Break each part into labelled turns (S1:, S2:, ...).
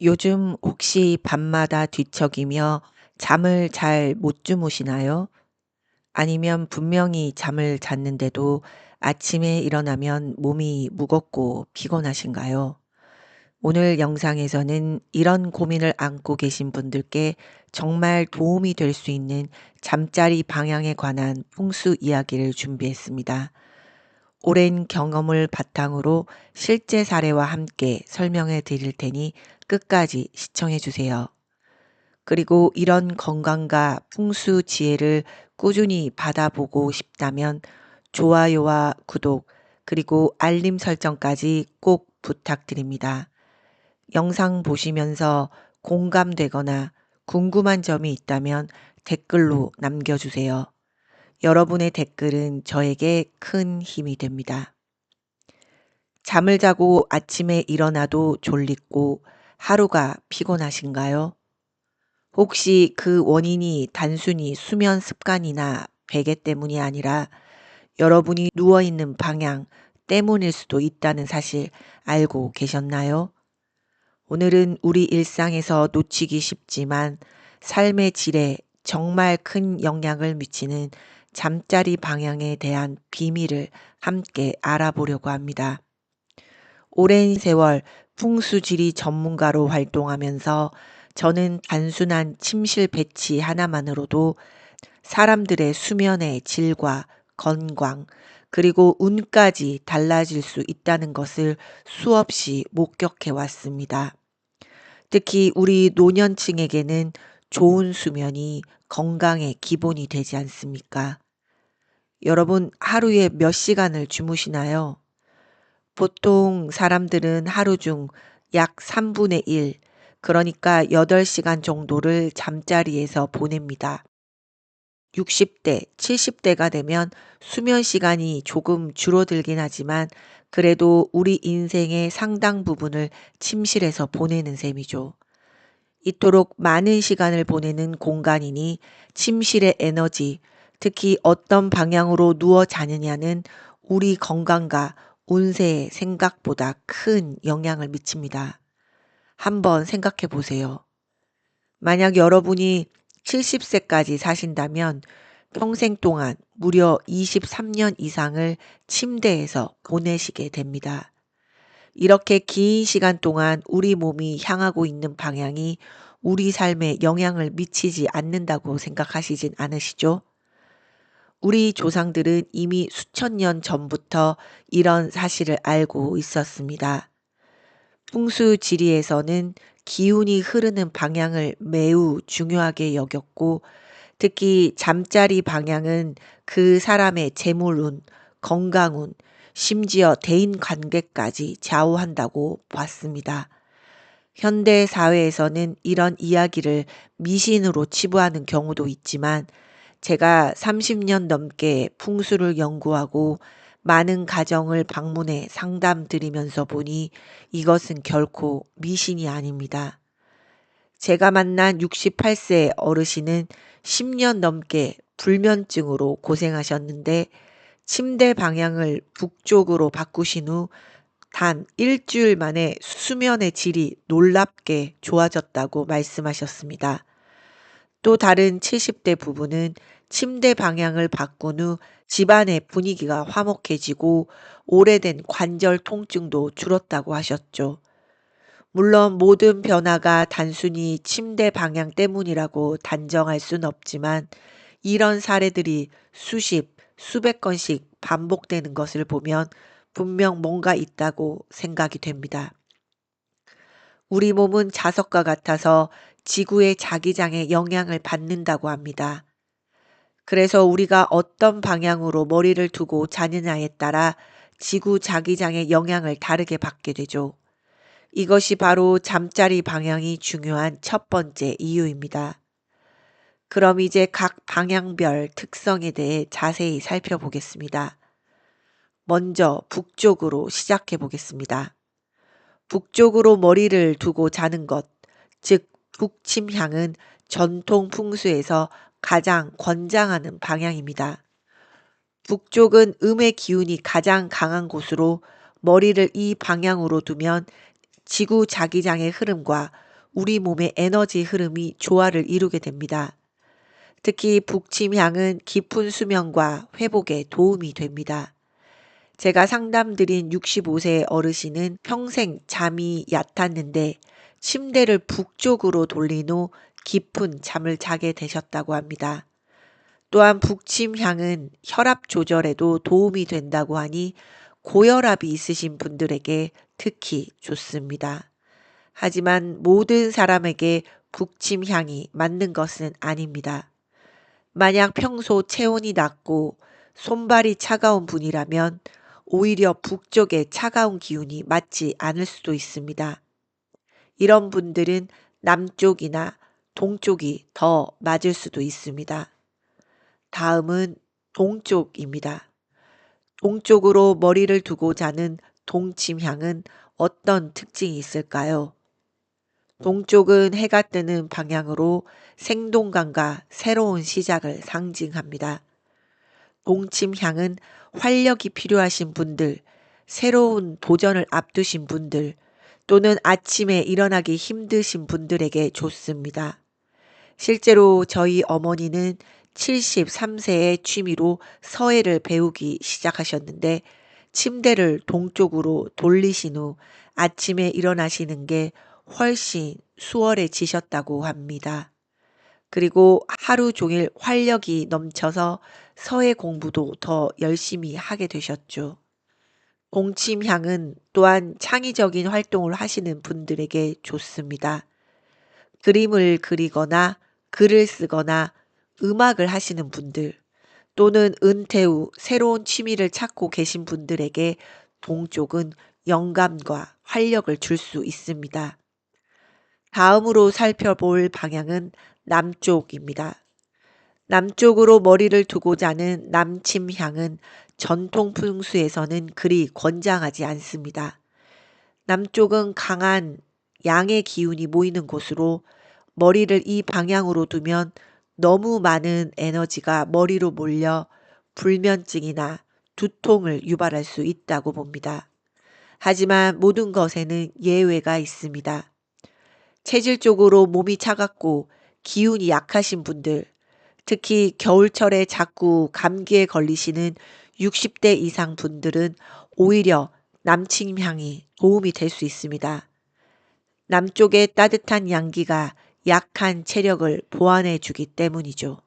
S1: 요즘 혹시 밤마다 뒤척이며 잠을 잘 못 주무시나요? 아니면 분명히 잠을 잤는데도 아침에 일어나면 몸이 무겁고 피곤하신가요? 오늘 영상에서는 이런 고민을 안고 계신 분들께 정말 도움이 될 수 있는 잠자리 방향에 관한 풍수 이야기를 준비했습니다. 오랜 경험을 바탕으로 실제 사례와 함께 설명해 드릴 테니 끝까지 시청해 주세요. 그리고 이런 건강과 풍수 지혜를 꾸준히 받아보고 싶다면 좋아요와 구독, 그리고 알림 설정까지 꼭 부탁드립니다. 영상 보시면서 공감되거나 궁금한 점이 있다면 댓글로 남겨주세요. 여러분의 댓글은 저에게 큰 힘이 됩니다. 잠을 자고 아침에 일어나도 졸리고 하루가 피곤하신가요? 혹시 그 원인이 단순히 수면 습관이나 베개 때문이 아니라 여러분이 누워있는 방향 때문일 수도 있다는 사실 알고 계셨나요? 오늘은 우리 일상에서 놓치기 쉽지만 삶의 질에 정말 큰 영향을 미치는 잠자리 방향에 대한 비밀을 함께 알아보려고 합니다. 오랜 세월 풍수지리 전문가로 활동하면서 저는 단순한 침실 배치 하나만으로도 사람들의 수면의 질과 건강, 그리고 운까지 달라질 수 있다는 것을 수없이 목격해 왔습니다. 특히 우리 노년층에게는 좋은 수면이 건강의 기본이 되지 않습니까? 여러분, 하루에 몇 시간을 주무시나요? 보통 사람들은 하루 중 약 3분의 1, 그러니까 8시간 정도를 잠자리에서 보냅니다. 60대, 70대가 되면 수면 시간이 조금 줄어들긴 하지만 그래도 우리 인생의 상당 부분을 침실에서 보내는 셈이죠. 이토록 많은 시간을 보내는 공간이니 침실의 에너지, 특히 어떤 방향으로 누워 자느냐는 우리 건강과 운세에 생각보다 큰 영향을 미칩니다. 한번 생각해 보세요. 만약 여러분이 70세까지 사신다면 평생 동안 무려 23년 이상을 침대에서 보내시게 됩니다. 이렇게 긴 시간 동안 우리 몸이 향하고 있는 방향이 우리 삶에 영향을 미치지 않는다고 생각하시진 않으시죠? 우리 조상들은 이미 수천 년 전부터 이런 사실을 알고 있었습니다. 풍수지리에서는 기운이 흐르는 방향을 매우 중요하게 여겼고, 특히 잠자리 방향은 그 사람의 재물운, 건강운, 심지어 대인 관계까지 좌우한다고 봤습니다. 현대 사회에서는 이런 이야기를 미신으로 치부하는 경우도 있지만 제가 30년 넘게 풍수를 연구하고 많은 가정을 방문해 상담 드리면서 보니 이것은 결코 미신이 아닙니다. 제가 만난 68세 어르신은 10년 넘게 불면증으로 고생하셨는데 침대 방향을 북쪽으로 바꾸신 후 단 일주일 만에 수면의 질이 놀랍게 좋아졌다고 말씀하셨습니다. 또 다른 70대 부부는 침대 방향을 바꾼 후 집안의 분위기가 화목해지고 오래된 관절 통증도 줄었다고 하셨죠. 물론 모든 변화가 단순히 침대 방향 때문이라고 단정할 순 없지만 이런 사례들이 수십, 수백 건씩 반복되는 것을 보면 분명 뭔가 있다고 생각이 됩니다. 우리 몸은 자석과 같아서 지구의 자기장에 영향을 받는다고 합니다. 그래서 우리가 어떤 방향으로 머리를 두고 자느냐에 따라 지구 자기장의 영향을 다르게 받게 되죠. 이것이 바로 잠자리 방향이 중요한 첫 번째 이유입니다. 그럼 이제 각 방향별 특성에 대해 자세히 살펴보겠습니다. 먼저 북쪽으로 시작해 보겠습니다. 북쪽으로 머리를 두고 자는 것, 즉 북침향은 전통 풍수에서 가장 권장하는 방향입니다. 북쪽은 음의 기운이 가장 강한 곳으로 머리를 이 방향으로 두면 지구 자기장의 흐름과 우리 몸의 에너지 흐름이 조화를 이루게 됩니다. 특히 북침향은 깊은 수면과 회복에 도움이 됩니다. 제가 상담드린 65세 어르신은 평생 잠이 얕았는데 침대를 북쪽으로 돌린 후 깊은 잠을 자게 되셨다고 합니다. 또한 북침향은 혈압 조절에도 도움이 된다고 하니 고혈압이 있으신 분들에게 특히 좋습니다. 하지만 모든 사람에게 북침향이 맞는 것은 아닙니다. 만약 평소 체온이 낮고 손발이 차가운 분이라면 오히려 북쪽의 차가운 기운이 맞지 않을 수도 있습니다. 이런 분들은 남쪽이나 동쪽이 더 맞을 수도 있습니다. 다음은 동쪽입니다. 동쪽으로 머리를 두고 자는 동침향은 어떤 특징이 있을까요? 동쪽은 해가 뜨는 방향으로 생동감과 새로운 시작을 상징합니다. 동침향은 활력이 필요하신 분들, 새로운 도전을 앞두신 분들, 또는 아침에 일어나기 힘드신 분들에게 좋습니다. 실제로 저희 어머니는 73세의 취미로 서예를 배우기 시작하셨는데 침대를 동쪽으로 돌리신 후 아침에 일어나시는 게 훨씬 수월해지셨다고 합니다. 그리고 하루 종일 활력이 넘쳐서 서예 공부도 더 열심히 하게 되셨죠. 동침향은 또한 창의적인 활동을 하시는 분들에게 좋습니다. 그림을 그리거나 글을 쓰거나 음악을 하시는 분들 또는 은퇴 후 새로운 취미를 찾고 계신 분들에게 동쪽은 영감과 활력을 줄 수 있습니다. 다음으로 살펴볼 방향은 남쪽입니다. 남쪽으로 머리를 두고 자는 남침향은 전통 풍수에서는 그리 권장하지 않습니다. 남쪽은 강한 양의 기운이 모이는 곳으로 머리를 이 방향으로 두면 너무 많은 에너지가 머리로 몰려 불면증이나 두통을 유발할 수 있다고 봅니다. 하지만 모든 것에는 예외가 있습니다. 체질적으로 몸이 차갑고 기운이 약하신 분들, 특히 겨울철에 자꾸 감기에 걸리시는 60대 이상 분들은 오히려 남침향이 도움이 될 수 있습니다. 남쪽의 따뜻한 양기가 약한 체력을 보완해 주기 때문이죠.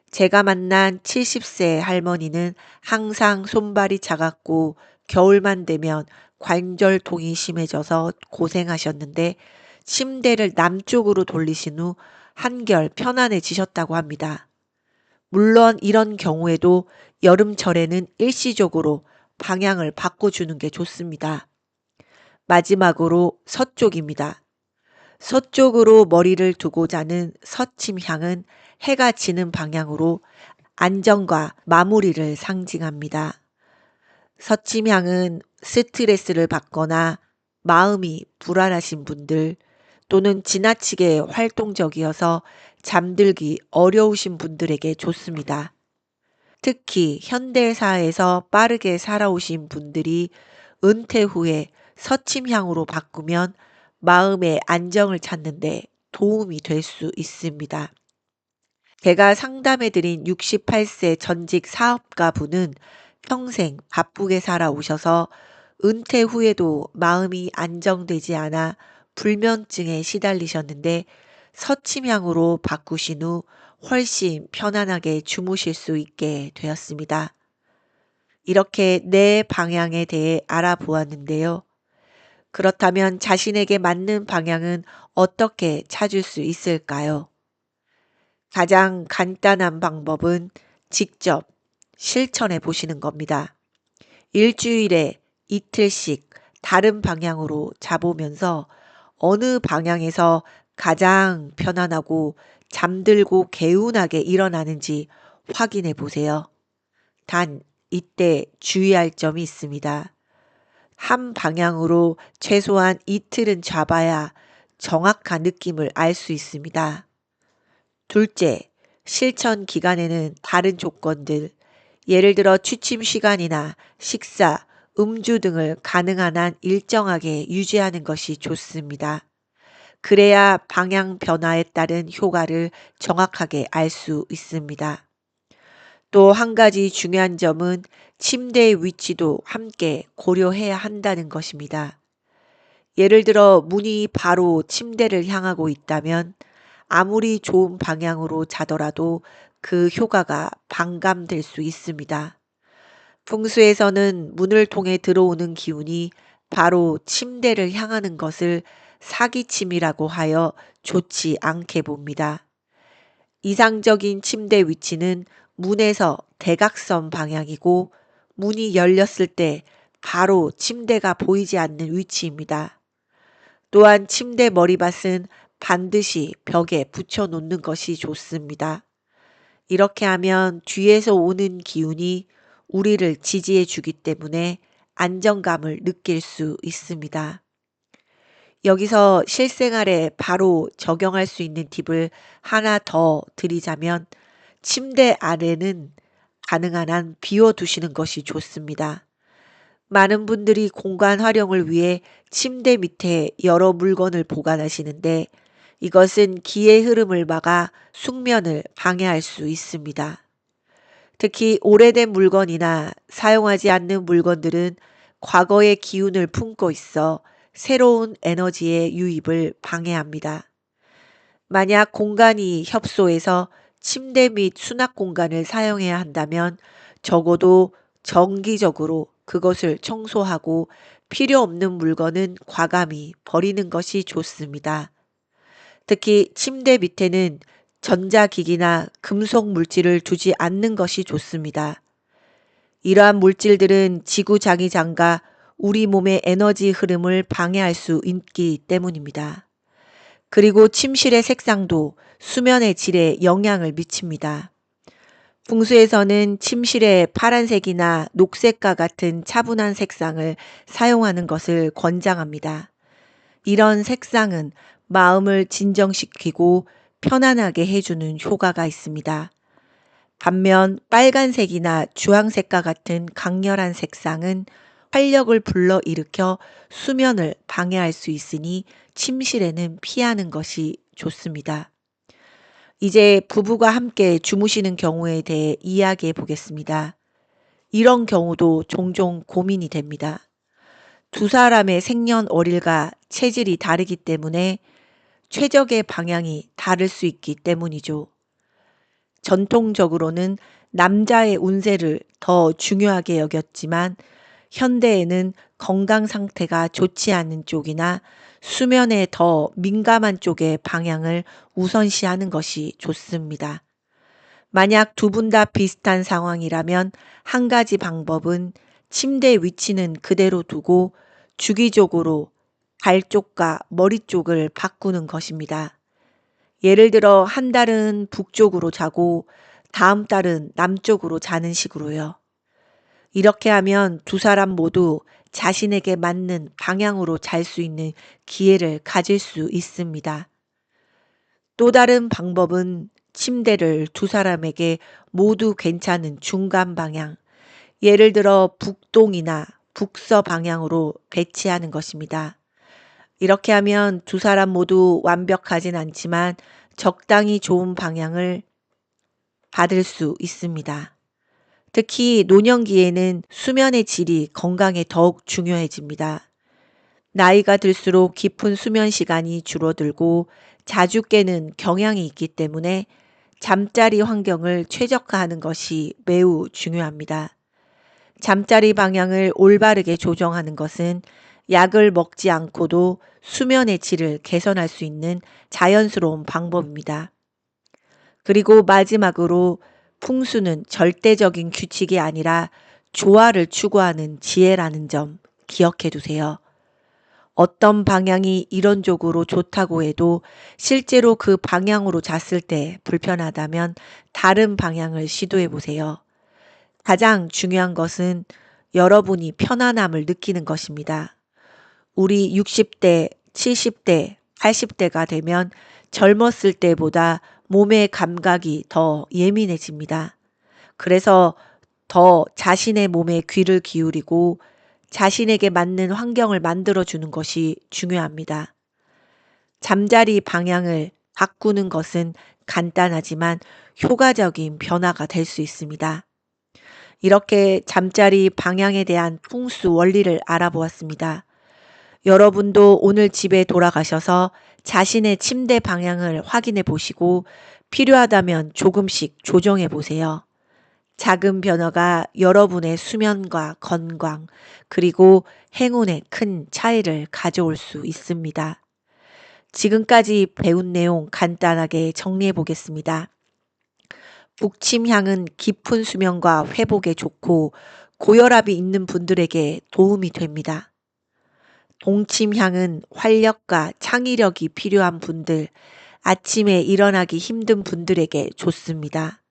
S1: 제가 만난 70세 할머니는 항상 손발이 차갑고 겨울만 되면 관절통이 심해져서 고생하셨는데 침대를 남쪽으로 돌리신 후 한결 편안해지셨다고 합니다. 물론 이런 경우에도 여름철에는 일시적으로 방향을 바꿔주는 게 좋습니다. 마지막으로 서쪽입니다. 서쪽으로 머리를 두고 자는 서침향은 해가 지는 방향으로 안정과 마무리를 상징합니다. 서침향은 스트레스를 받거나 마음이 불안하신 분들 또는 지나치게 활동적이어서 잠들기 어려우신 분들에게 좋습니다. 특히 현대사에서 빠르게 살아오신 분들이 은퇴 후에 서침향으로 바꾸면 마음의 안정을 찾는데 도움이 될 수 있습니다. 제가 상담해드린 68세 전직 사업가 분은 평생 바쁘게 살아오셔서 은퇴 후에도 마음이 안정되지 않아 불면증에 시달리셨는데 서침향으로 바꾸신 후 훨씬 편안하게 주무실 수 있게 되었습니다. 이렇게 내 방향에 대해 알아보았는데요. 그렇다면 자신에게 맞는 방향은 어떻게 찾을 수 있을까요? 가장 간단한 방법은 직접 실천해 보시는 겁니다. 일주일에 이틀씩 다른 방향으로 자보면서 어느 방향에서 가장 편안하고 잠들고 개운하게 일어나는지 확인해 보세요. 단, 이때 주의할 점이 있습니다. 한 방향으로 최소한 이틀은 잡아야 정확한 느낌을 알 수 있습니다. 둘째, 실천 기간에는 다른 조건들, 예를 들어 취침 시간이나 식사, 음주 등을 가능한 한 일정하게 유지하는 것이 좋습니다. 그래야 방향 변화에 따른 효과를 정확하게 알 수 있습니다. 또 한 가지 중요한 점은 침대의 위치도 함께 고려해야 한다는 것입니다. 예를 들어 문이 바로 침대를 향하고 있다면 아무리 좋은 방향으로 자더라도 그 효과가 반감될 수 있습니다. 풍수에서는 문을 통해 들어오는 기운이 바로 침대를 향하는 것을 사기침이라고 하여 좋지 않게 봅니다. 이상적인 침대 위치는 문에서 대각선 방향이고 문이 열렸을 때 바로 침대가 보이지 않는 위치입니다. 또한 침대 머리맡은 반드시 벽에 붙여 놓는 것이 좋습니다. 이렇게 하면 뒤에서 오는 기운이 우리를 지지해 주기 때문에 안정감을 느낄 수 있습니다. 여기서 실생활에 바로 적용할 수 있는 팁을 하나 더 드리자면 침대 아래는 가능한 한 비워두시는 것이 좋습니다. 많은 분들이 공간 활용을 위해 침대 밑에 여러 물건을 보관하시는데 이것은 기의 흐름을 막아 숙면을 방해할 수 있습니다. 특히 오래된 물건이나 사용하지 않는 물건들은 과거의 기운을 품고 있어 새로운 에너지의 유입을 방해합니다. 만약 공간이 협소해서 침대 및 수납 공간을 사용해야 한다면 적어도 정기적으로 그것을 청소하고 필요 없는 물건은 과감히 버리는 것이 좋습니다. 특히 침대 밑에는 전자기기나 금속 물질을 두지 않는 것이 좋습니다. 이러한 물질들은 지구자기장과 우리 몸의 에너지 흐름을 방해할 수 있기 때문입니다. 그리고 침실의 색상도 수면의 질에 영향을 미칩니다. 풍수에서는 침실에 파란색이나 녹색과 같은 차분한 색상을 사용하는 것을 권장합니다. 이런 색상은 마음을 진정시키고 편안하게 해주는 효과가 있습니다. 반면 빨간색이나 주황색과 같은 강렬한 색상은 활력을 불러일으켜 수면을 방해할 수 있으니 침실에는 피하는 것이 좋습니다. 이제 부부가 함께 주무시는 경우에 대해 이야기해 보겠습니다. 이런 경우도 종종 고민이 됩니다. 두 사람의 생년월일과 체질이 다르기 때문에 최적의 방향이 다를 수 있기 때문이죠. 전통적으로는 남자의 운세를 더 중요하게 여겼지만 현대에는 건강 상태가 좋지 않은 쪽이나 수면에 더 민감한 쪽의 방향을 우선시하는 것이 좋습니다. 만약 두 분 다 비슷한 상황이라면 한 가지 방법은 침대 위치는 그대로 두고 주기적으로 발 쪽과 머리 쪽을 바꾸는 것입니다. 예를 들어 한 달은 북쪽으로 자고 다음 달은 남쪽으로 자는 식으로요. 이렇게 하면 두 사람 모두 자신에게 맞는 방향으로 잘 수 있는 기회를 가질 수 있습니다. 또 다른 방법은 침대를 두 사람에게 모두 괜찮은 중간 방향, 예를 들어 북동이나 북서 방향으로 배치하는 것입니다. 이렇게 하면 두 사람 모두 완벽하진 않지만 적당히 좋은 방향을 받을 수 있습니다. 특히 노년기에는 수면의 질이 건강에 더욱 중요해집니다. 나이가 들수록 깊은 수면 시간이 줄어들고 자주 깨는 경향이 있기 때문에 잠자리 환경을 최적화하는 것이 매우 중요합니다. 잠자리 방향을 올바르게 조정하는 것은 약을 먹지 않고도 수면의 질을 개선할 수 있는 자연스러운 방법입니다. 그리고 마지막으로 풍수는 절대적인 규칙이 아니라 조화를 추구하는 지혜라는 점 기억해 두세요. 어떤 방향이 이론적으로 좋다고 해도 실제로 그 방향으로 잤을 때 불편하다면 다른 방향을 시도해 보세요. 가장 중요한 것은 여러분이 편안함을 느끼는 것입니다. 우리 60대, 70대, 80대가 되면 젊었을 때보다 몸의 감각이 더 예민해집니다. 그래서 더 자신의 몸에 귀를 기울이고 자신에게 맞는 환경을 만들어주는 것이 중요합니다. 잠자리 방향을 바꾸는 것은 간단하지만 효과적인 변화가 될 수 있습니다. 이렇게 잠자리 방향에 대한 풍수 원리를 알아보았습니다. 여러분도 오늘 집에 돌아가셔서 자신의 침대 방향을 확인해 보시고 필요하다면 조금씩 조정해 보세요. 작은 변화가 여러분의 수면과 건강, 그리고 행운에 큰 차이를 가져올 수 있습니다. 지금까지 배운 내용 간단하게 정리해 보겠습니다. 북침향은 깊은 수면과 회복에 좋고 고혈압이 있는 분들에게 도움이 됩니다. 동침향은 활력과 창의력이 필요한 분들, 아침에 일어나기 힘든 분들에게 좋습니다.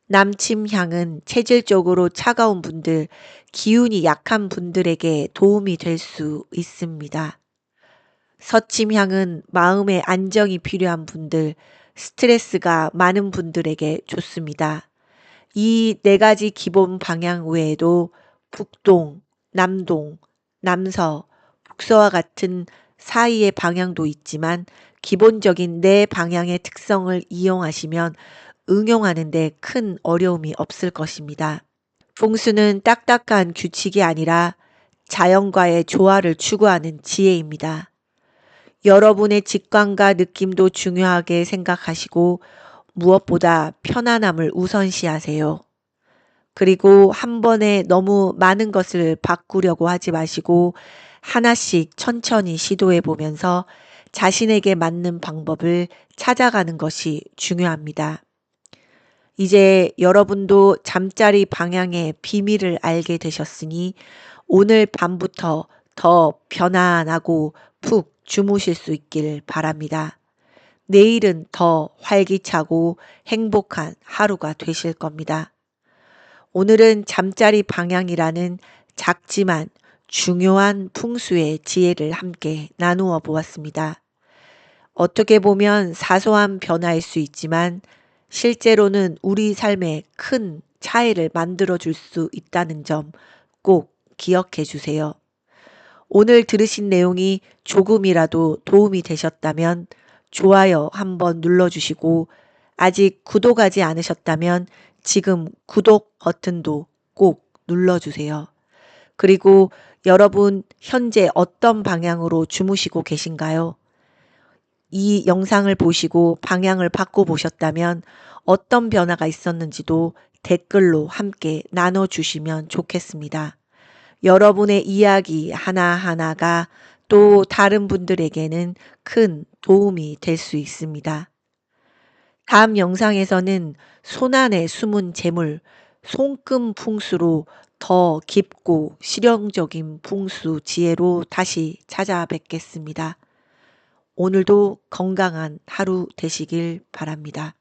S1: 남침향은 체질적으로 차가운 분들, 기운이 약한 분들에게 도움이 될 수 있습니다. 서침향은 마음의 안정이 필요한 분들, 스트레스가 많은 분들에게 좋습니다. 이 네 가지 기본 방향 외에도 북동, 남동, 남서, 북서와 같은 사이의 방향도 있지만 기본적인 네 방향의 특성을 이용하시면 응용하는 데 큰 어려움이 없을 것입니다. 풍수는 딱딱한 규칙이 아니라 자연과의 조화를 추구하는 지혜입니다. 여러분의 직관과 느낌도 중요하게 생각하시고 무엇보다 편안함을 우선시하세요. 그리고 한 번에 너무 많은 것을 바꾸려고 하지 마시고 하나씩 천천히 시도해 보면서 자신에게 맞는 방법을 찾아가는 것이 중요합니다. 이제 여러분도 잠자리 방향의 비밀을 알게 되셨으니 오늘 밤부터 더 편안하고 푹 주무실 수 있길 바랍니다. 내일은 더 활기차고 행복한 하루가 되실 겁니다. 오늘은 잠자리 방향이라는 작지만 중요한 풍수의 지혜를 함께 나누어 보았습니다. 어떻게 보면 사소한 변화일 수 있지만 실제로는 우리 삶에 큰 차이를 만들어 줄 수 있다는 점 꼭 기억해 주세요. 오늘 들으신 내용이 조금이라도 도움이 되셨다면 좋아요 한번 눌러주시고 아직 구독하지 않으셨다면 지금 구독 버튼도 꼭 눌러주세요. 그리고 여러분 현재 어떤 방향으로 주무시고 계신가요? 이 영상을 보시고 방향을 바꿔보셨다면 어떤 변화가 있었는지도 댓글로 함께 나눠주시면 좋겠습니다. 여러분의 이야기 하나하나가 또 다른 분들에게는 큰 도움이 될 수 있습니다. 다음 영상에서는 손안에 숨은 재물, 손금 풍수로 더 깊고 실용적인 풍수 지혜로 다시 찾아뵙겠습니다. 오늘도 건강한 하루 되시길 바랍니다.